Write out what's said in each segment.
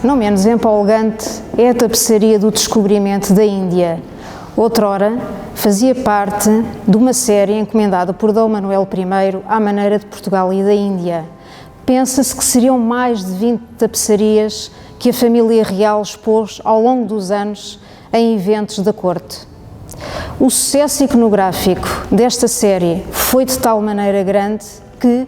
Não menos empolgante é a tapeçaria do descobrimento da Índia. Outrora, fazia parte de uma série encomendada por Dom Manuel I à maneira de Portugal e da Índia. Pensa-se que seriam mais de 20 tapeçarias que a família real expôs ao longo dos anos em eventos da corte. O sucesso iconográfico desta série foi de tal maneira grande que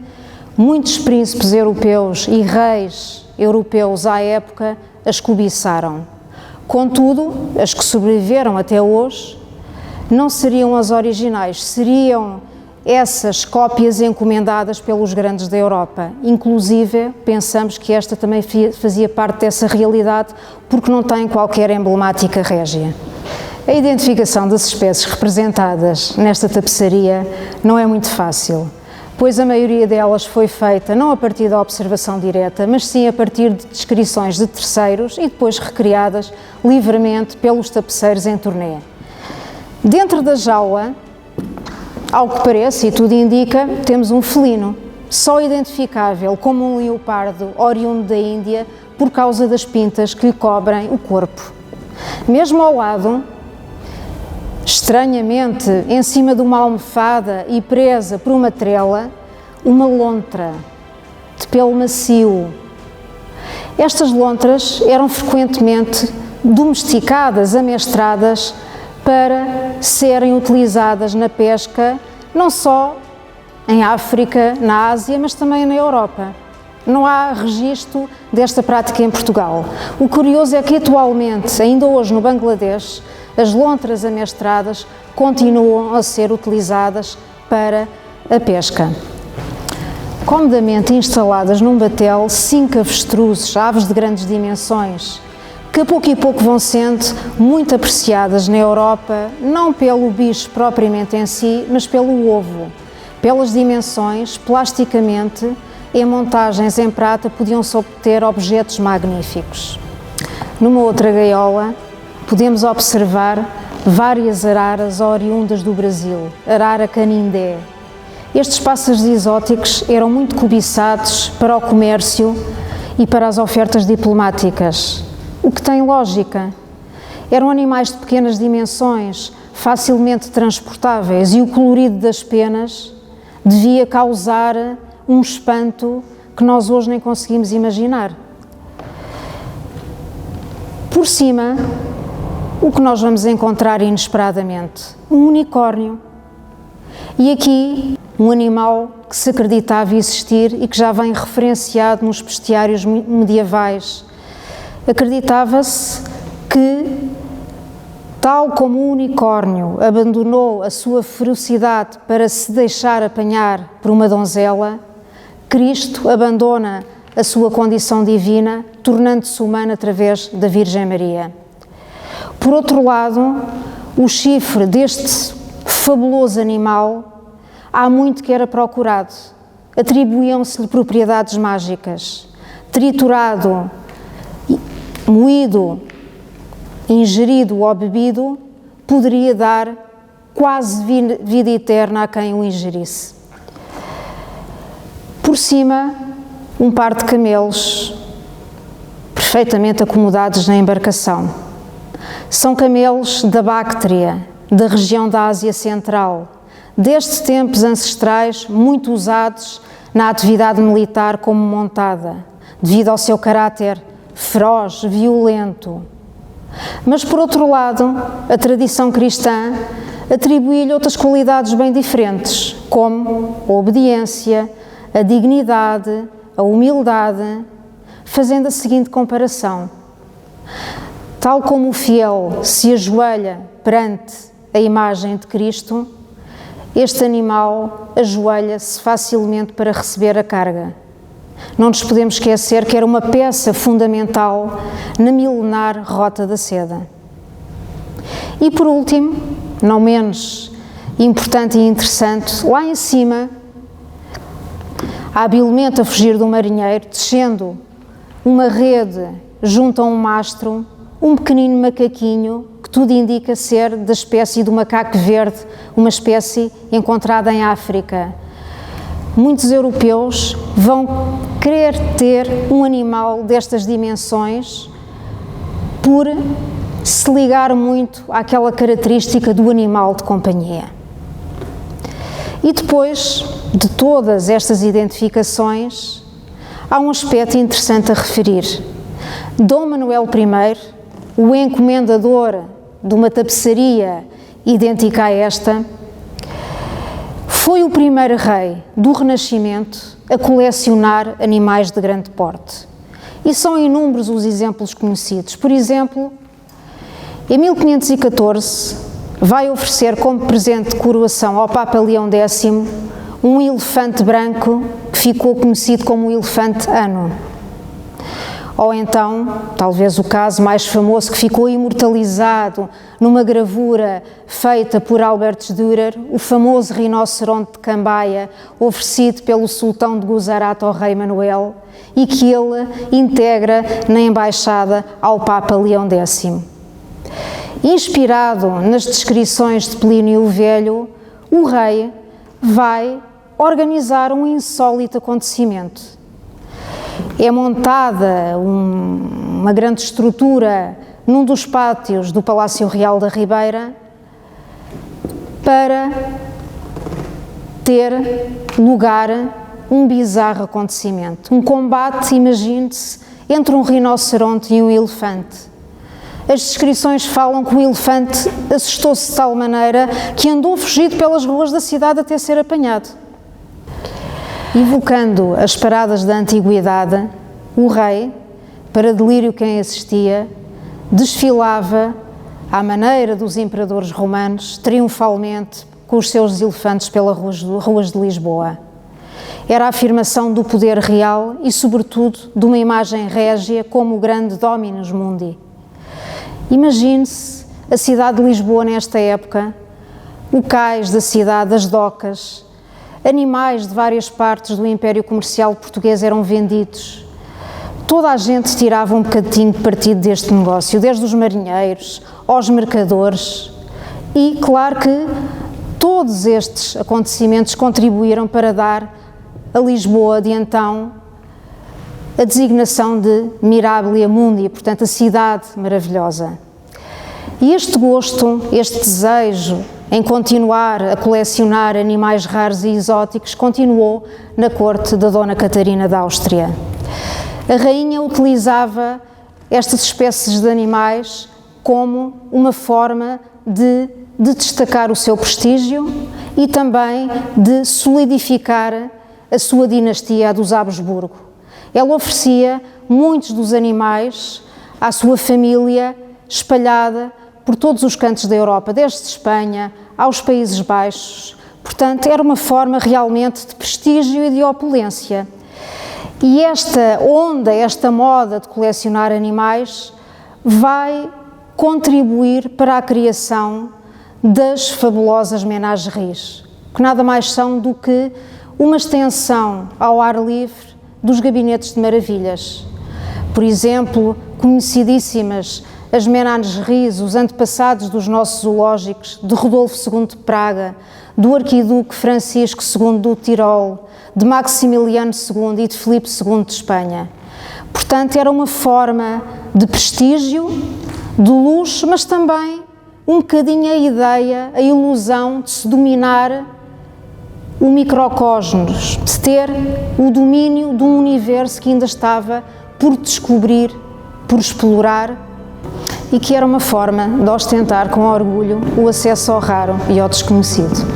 muitos príncipes europeus e reis europeus à época as cobiçaram. Contudo, as que sobreviveram até hoje não seriam as originais, seriam essas cópias encomendadas pelos grandes da Europa. Inclusive, pensamos que esta também fazia parte dessa realidade porque não tem qualquer emblemática régia. A identificação das espécies representadas nesta tapeçaria não é muito fácil, pois a maioria delas foi feita não a partir da observação direta, mas sim a partir de descrições de terceiros e depois recriadas livremente pelos tapeceiros em turnê. Dentro da jaula, ao que parece e tudo indica, temos um felino, só identificável como um leopardo oriundo da Índia por causa das pintas que lhe cobrem o corpo. Mesmo ao lado, estranhamente, em cima de uma almofada e presa por uma trela, uma lontra de pelo macio. Estas lontras eram frequentemente domesticadas, amestradas, para serem utilizadas na pesca, não só em África, na Ásia, mas também na Europa. Não há registro desta prática em Portugal. O curioso é que atualmente, ainda hoje no Bangladesh, as lontras amestradas continuam a ser utilizadas para a pesca. Comodamente instaladas num batel, 5 avestruzes, aves de grandes dimensões, que a pouco e pouco vão sendo muito apreciadas na Europa, não pelo bicho propriamente em si, mas pelo ovo. Pelas dimensões, plasticamente, em montagens em prata, podiam-se obter objetos magníficos. Numa outra gaiola, podemos observar várias araras oriundas do Brasil, arara canindé. Estes pássaros exóticos eram muito cobiçados para o comércio e para as ofertas diplomáticas, o que tem lógica. Eram animais de pequenas dimensões, facilmente transportáveis, e o colorido das penas devia causar um espanto que nós hoje nem conseguimos imaginar. Por cima, o que nós vamos encontrar inesperadamente? Um unicórnio. E aqui, um animal que se acreditava existir e que já vem referenciado nos bestiários medievais. Acreditava-se que, tal como o unicórnio abandonou a sua ferocidade para se deixar apanhar por uma donzela, Cristo abandona a sua condição divina, tornando-se humano através da Virgem Maria. Por outro lado, o chifre deste fabuloso animal há muito que era procurado. Atribuíam-se-lhe propriedades mágicas. Triturado, moído, ingerido ou bebido, poderia dar quase vida eterna a quem o ingerisse. Por cima, um par de camelos perfeitamente acomodados na embarcação. São camelos da Báctria, da região da Ásia Central, desde tempos ancestrais muito usados na atividade militar como montada, devido ao seu caráter feroz, violento. Mas, por outro lado, a tradição cristã atribui-lhe outras qualidades bem diferentes, como a obediência, a dignidade, a humildade, fazendo a seguinte comparação. Tal como o fiel se ajoelha perante a imagem de Cristo, este animal ajoelha-se facilmente para receber a carga. Não nos podemos esquecer que era uma peça fundamental na milenar Rota da Seda. E por último, não menos importante e interessante, lá em cima, habilmente a fugir do marinheiro, descendo uma rede junto a um mastro, um pequenino macaquinho, que tudo indica ser da espécie do macaco verde, uma espécie encontrada em África. muitos europeus vão querer ter um animal destas dimensões por se ligar muito àquela característica do animal de companhia. E depois de todas estas identificações, há um aspecto interessante a referir. Dom Manuel I, o encomendador de uma tapeçaria idêntica a esta, foi o primeiro rei do Renascimento a colecionar animais de grande porte. E são inúmeros os exemplos conhecidos. Por exemplo, em 1514, vai oferecer como presente de coroação ao Papa Leão X um elefante branco que ficou conhecido como o elefante Ano. Ou então, talvez o caso mais famoso que ficou imortalizado numa gravura feita por Albert Dürer, o famoso rinoceronte de Cambaia, oferecido pelo sultão de Guzarat ao rei Manuel, e que ele integra na embaixada ao Papa Leão X. Inspirado nas descrições de Plínio o Velho, o rei vai organizar um insólito acontecimento. É montada uma grande estrutura num dos pátios do Palácio Real da Ribeira para ter lugar um bizarro acontecimento. Um combate, imagine-se, entre um rinoceronte e um elefante. As descrições falam que o elefante assustou-se de tal maneira que andou fugido pelas ruas da cidade até ser apanhado. Evocando as paradas da antiguidade, o rei, para delírio quem assistia, desfilava à maneira dos imperadores romanos, triunfalmente, com os seus elefantes pelas ruas de Lisboa. Era a afirmação do poder real e, sobretudo, de uma imagem régia como o grande dominus mundi. Imagine-se a cidade de Lisboa nesta época, o cais da cidade, as docas, animais de várias partes do Império Comercial Português eram vendidos. Toda a gente tirava um bocadinho de partido deste negócio, desde os marinheiros aos mercadores. E, claro que todos estes acontecimentos contribuíram para dar a Lisboa de então a designação de Mirabilia Mundi, portanto, a cidade maravilhosa. E este gosto, este desejo em continuar a colecionar animais raros e exóticos, continuou na corte da Dona Catarina da Áustria. A rainha utilizava estas espécies de animais como uma forma de destacar o seu prestígio e também de solidificar a sua dinastia, a dos Habsburgo. Ela oferecia muitos dos animais à sua família espalhada por todos os cantos da Europa, desde Espanha aos Países Baixos. Portanto, era uma forma realmente de prestígio e de opulência. E esta onda, esta moda de colecionar animais vai contribuir para a criação das fabulosas menageries, que nada mais são do que uma extensão ao ar livre dos gabinetes de maravilhas. Por exemplo, conhecidíssimas as menageries, os antepassados dos nossos zoológicos, de Rodolfo II de Praga, do arquiduque Francisco II do Tirol, de Maximiliano II e de Filipe II de Espanha. Portanto, era uma forma de prestígio, de luxo, mas também um bocadinho a ideia, a ilusão de se dominar o microcosmos, de ter o domínio de um universo que ainda estava por descobrir, por explorar, e que era uma forma de ostentar com orgulho o acesso ao raro e ao desconhecido.